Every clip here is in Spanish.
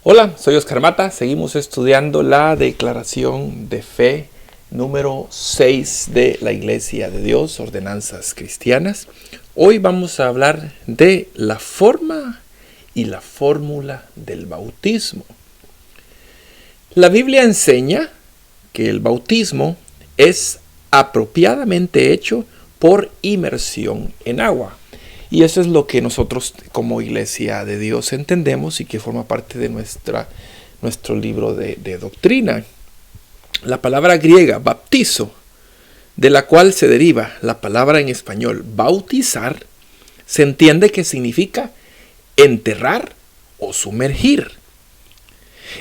Hola, soy Oscar Mata. Seguimos estudiando la declaración de fe número 6 de la Iglesia de Dios, Ordenanzas Cristianas. Hoy vamos a hablar de la forma y la fórmula del bautismo. La Biblia enseña que el bautismo es apropiadamente hecho por inmersión en agua. Y eso es lo que nosotros como Iglesia de Dios entendemos y que forma parte de nuestro libro de doctrina. La palabra griega baptizo, de la cual se deriva la palabra en español bautizar, se entiende que significa enterrar o sumergir.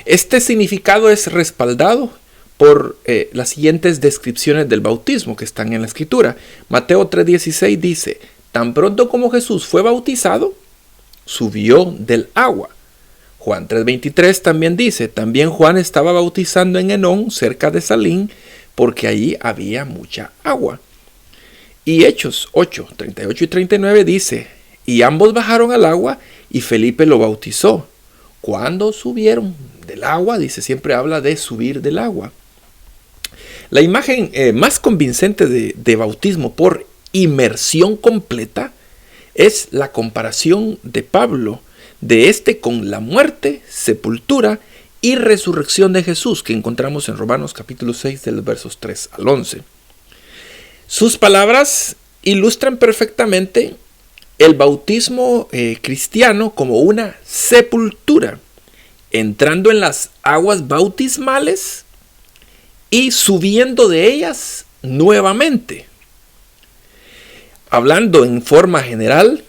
Este significado es respaldado por las siguientes descripciones del bautismo que están en la Escritura. Mateo 3:16 dice: tan pronto como Jesús fue bautizado, subió del agua. Juan 3:23 también dice: también Juan estaba bautizando en Enón, cerca de Salim, porque allí había mucha agua. Y Hechos 8:38 y 39 dice: y ambos bajaron al agua y Felipe lo bautizó. Cuando subieron del agua, dice, siempre habla de subir del agua. La imagen más convincente de bautismo por inmersión completa es la comparación de Pablo de este con la muerte, sepultura y resurrección de Jesús que encontramos en Romanos capítulo 6 de los versos 3 al 11. Sus palabras ilustran perfectamente el bautismo cristiano como una sepultura, entrando en las aguas bautismales y subiendo de ellas nuevamente. Hablando en forma general,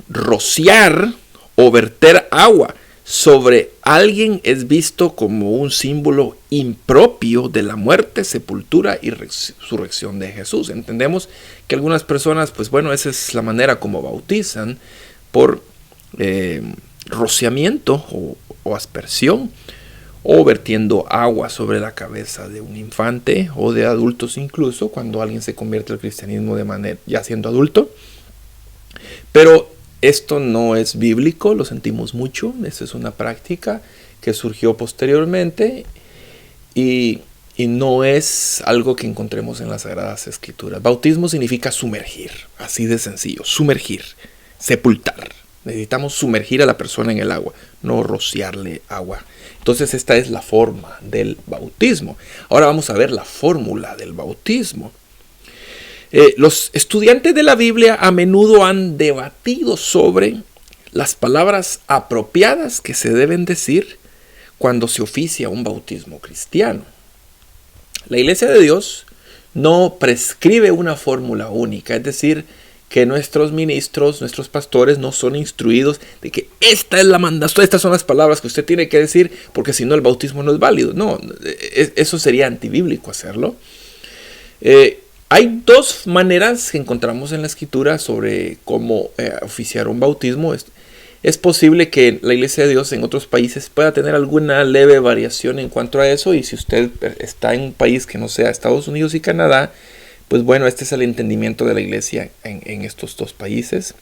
rociar o verter agua sobre alguien es visto como un símbolo impropio de la muerte, sepultura y resurrección de Jesús. Entendemos que algunas personas, pues bueno, esa es la manera como bautizan, por rociamiento o aspersión, o vertiendo agua sobre la cabeza de un infante o de adultos, incluso cuando alguien se convierte al cristianismo de manera ya siendo adulto. Pero esto no es bíblico, lo sentimos mucho. Esta es una práctica que surgió posteriormente y no es algo que encontremos en las Sagradas Escrituras. Bautismo significa sumergir, así de sencillo, sumergir, sepultar. Necesitamos sumergir a la persona en el agua, no rociarle agua. Entonces esta es la forma del bautismo. Ahora vamos a ver la fórmula del bautismo. Los estudiantes de la Biblia a menudo han debatido sobre las palabras apropiadas que se deben decir cuando se oficia un bautismo cristiano. La Iglesia de Dios no prescribe una fórmula única, es decir, que nuestros ministros, nuestros pastores no son instruidos de que esta es la mandación, estas son las palabras que usted tiene que decir, porque si no el bautismo no es válido. No, eso sería antibíblico hacerlo. Hay dos maneras que encontramos en la Escritura sobre cómo oficiar un bautismo. Es posible que la Iglesia de Dios en otros países pueda tener alguna leve variación en cuanto a eso, y si usted está en un país que no sea Estados Unidos y Canadá, pues bueno, este es el entendimiento de la Iglesia en estos dos países,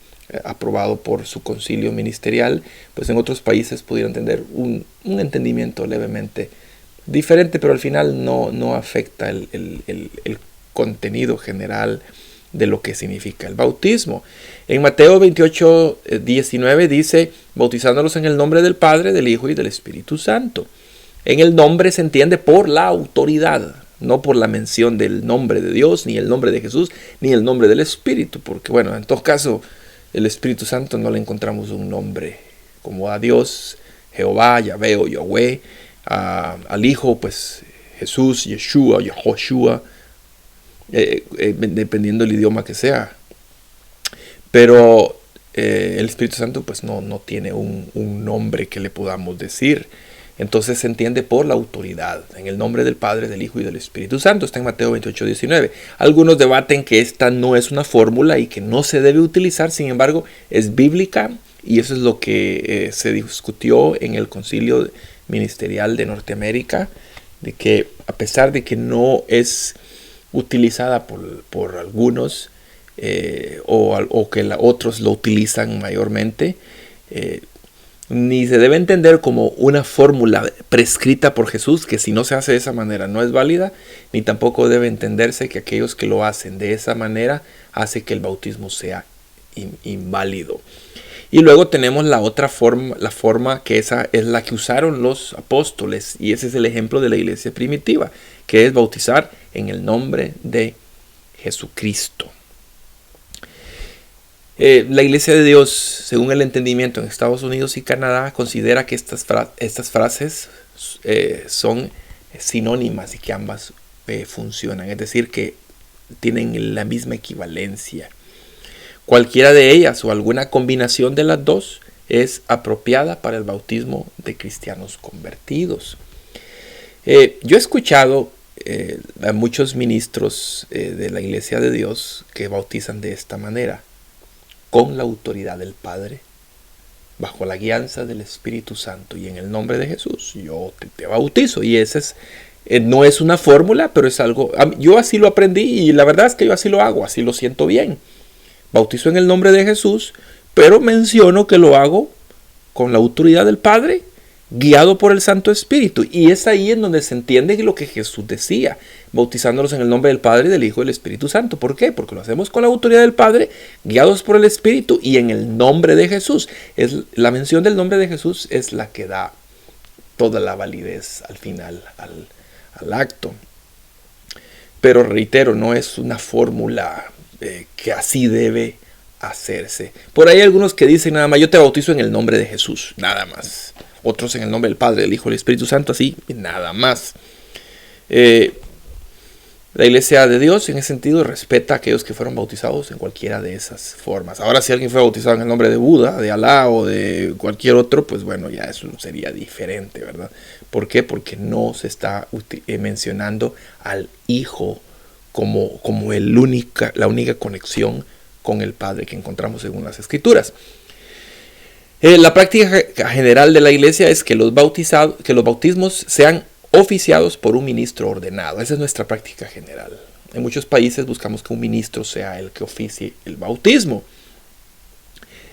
aprobado por su concilio ministerial. Pues en otros países pudieran tener un entendimiento levemente diferente, pero al final no afecta el contenido general de lo que significa el bautismo. En Mateo 28:19 dice: bautizándolos en el nombre del Padre, del Hijo y del Espíritu Santo. En el nombre se entiende por la autoridad, no por la mención del nombre de Dios, ni el nombre de Jesús, ni el nombre del Espíritu, porque bueno, en todo caso, el Espíritu Santo no le encontramos un nombre como a Dios, Jehová, Yahvé o Yahweh, al Hijo, pues Jesús, Yeshua, Yahoshua, dependiendo del idioma que sea. Pero el Espíritu Santo pues no tiene un nombre que le podamos decir. Entonces se entiende por la autoridad, en el nombre del Padre, del Hijo y del Espíritu Santo. Está en Mateo 28:19. Algunos debaten que esta no es una fórmula y que no se debe utilizar. Sin embargo, es bíblica, y eso es lo que se discutió en el concilio ministerial de Norteamérica, de que a pesar de que no es utilizada por algunos o que otros lo utilizan mayormente, ni se debe entender como una fórmula prescrita por Jesús, que si no se hace de esa manera no es válida, ni tampoco debe entenderse que aquellos que lo hacen de esa manera hace que el bautismo sea inválido. Y luego tenemos la otra forma, la forma que esa es la que usaron los apóstoles, y ese es el ejemplo de la iglesia primitiva, que es bautizar en el nombre de Jesucristo. La Iglesia de Dios, según el entendimiento en Estados Unidos y Canadá, considera que estas frases son sinónimas y que ambas funcionan, es decir, que tienen la misma equivalencia. Cualquiera de ellas o alguna combinación de las dos es apropiada para el bautismo de cristianos convertidos. Yo he escuchado a muchos ministros de la Iglesia de Dios que bautizan de esta manera: con la autoridad del Padre, bajo la guianza del Espíritu Santo y en el nombre de Jesús, yo te bautizo. Y ese es, no es una fórmula, pero es algo, yo así lo aprendí y la verdad es que yo así lo hago, así lo siento bien. Bautizo en el nombre de Jesús, pero menciono que lo hago con la autoridad del Padre, guiado por el Santo Espíritu. Y es ahí en donde se entiende lo que Jesús decía, bautizándolos en el nombre del Padre, del Hijo y del Espíritu Santo. ¿Por qué? Porque lo hacemos con la autoridad del Padre, guiados por el Espíritu y en el nombre de Jesús. La mención del nombre de Jesús es la que da toda la validez al final al acto. Pero reitero, no es una fórmula que así debe hacerse. Por ahí hay algunos que dicen nada más: yo te bautizo en el nombre de Jesús, nada más. Otros en el nombre del Padre, del Hijo y del Espíritu Santo, así, nada más. La Iglesia de Dios, en ese sentido, respeta a aquellos que fueron bautizados en cualquiera de esas formas. Ahora, si alguien fue bautizado en el nombre de Buda, de Alá o de cualquier otro, pues bueno, ya eso sería diferente, ¿verdad? ¿Por qué? Porque no se está mencionando al Hijo como la única conexión con el Padre que encontramos según las Escrituras. La práctica general de la Iglesia es que los bautismos sean oficiados por un ministro ordenado. Esa es nuestra práctica general. En muchos países buscamos que un ministro sea el que oficie el bautismo.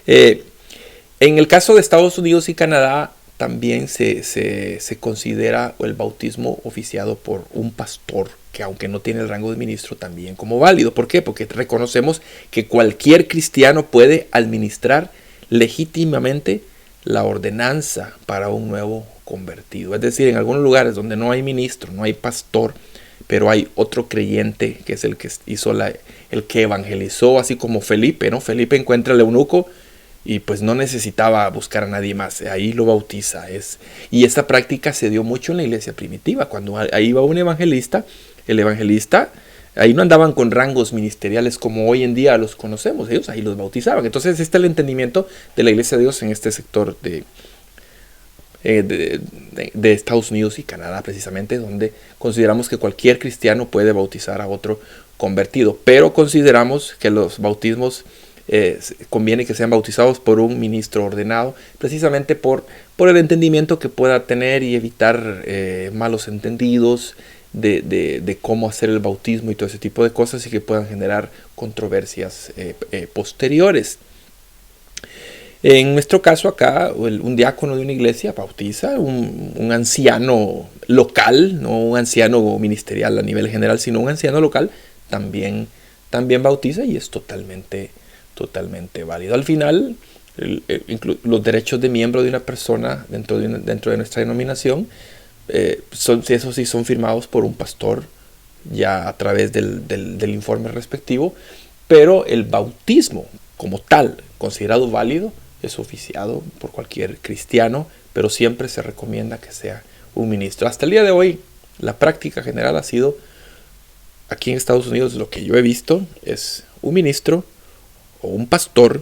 En el caso de Estados Unidos y Canadá, también se considera el bautismo oficiado por un pastor, que aunque no tiene el rango de ministro, también como válido. ¿Por qué? Porque reconocemos que cualquier cristiano puede administrar legítimamente la ordenanza para un nuevo convertido. Es decir, en algunos lugares donde no hay ministro, no hay pastor, pero hay otro creyente que es el que hizo el que evangelizó, así como Felipe, ¿no? Felipe encuentra al eunuco y pues no necesitaba buscar a nadie más, ahí lo bautiza. Y esta práctica se dio mucho en la iglesia primitiva. Cuando ahí iba un evangelista, el evangelista, ahí no andaban con rangos ministeriales como hoy en día los conocemos, ellos ahí los bautizaban. Entonces este es el entendimiento de la Iglesia de Dios en este sector de Estados Unidos y Canadá, precisamente, donde consideramos que cualquier cristiano puede bautizar a otro convertido, pero consideramos que los bautismos conviene que sean bautizados por un ministro ordenado, precisamente por el entendimiento que pueda tener y evitar malos entendidos de cómo hacer el bautismo y todo ese tipo de cosas, y que puedan generar controversias posteriores. En nuestro caso acá, un diácono de una iglesia bautiza, un anciano local, no un anciano ministerial a nivel general, sino un anciano local, también bautiza, y es totalmente válido. Al final, los derechos de miembro de una persona dentro de nuestra denominación, esos sí son firmados por un pastor ya a través del informe respectivo, pero el bautismo como tal, considerado válido, es oficiado por cualquier cristiano, pero siempre se recomienda que sea un ministro. Hasta el día de hoy, la práctica general ha sido, aquí en Estados Unidos, lo que yo he visto es un ministro o un pastor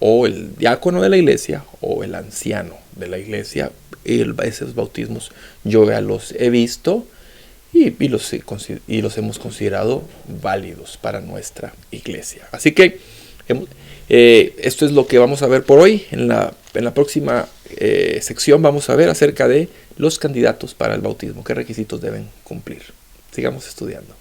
o el diácono de la iglesia o el anciano de la iglesia. Esos bautismos yo ya los he visto y los hemos considerado válidos para nuestra iglesia. Así que esto es lo que vamos a ver por hoy. En la próxima sección vamos a ver acerca de los candidatos para el bautismo, qué requisitos deben cumplir. Sigamos estudiando.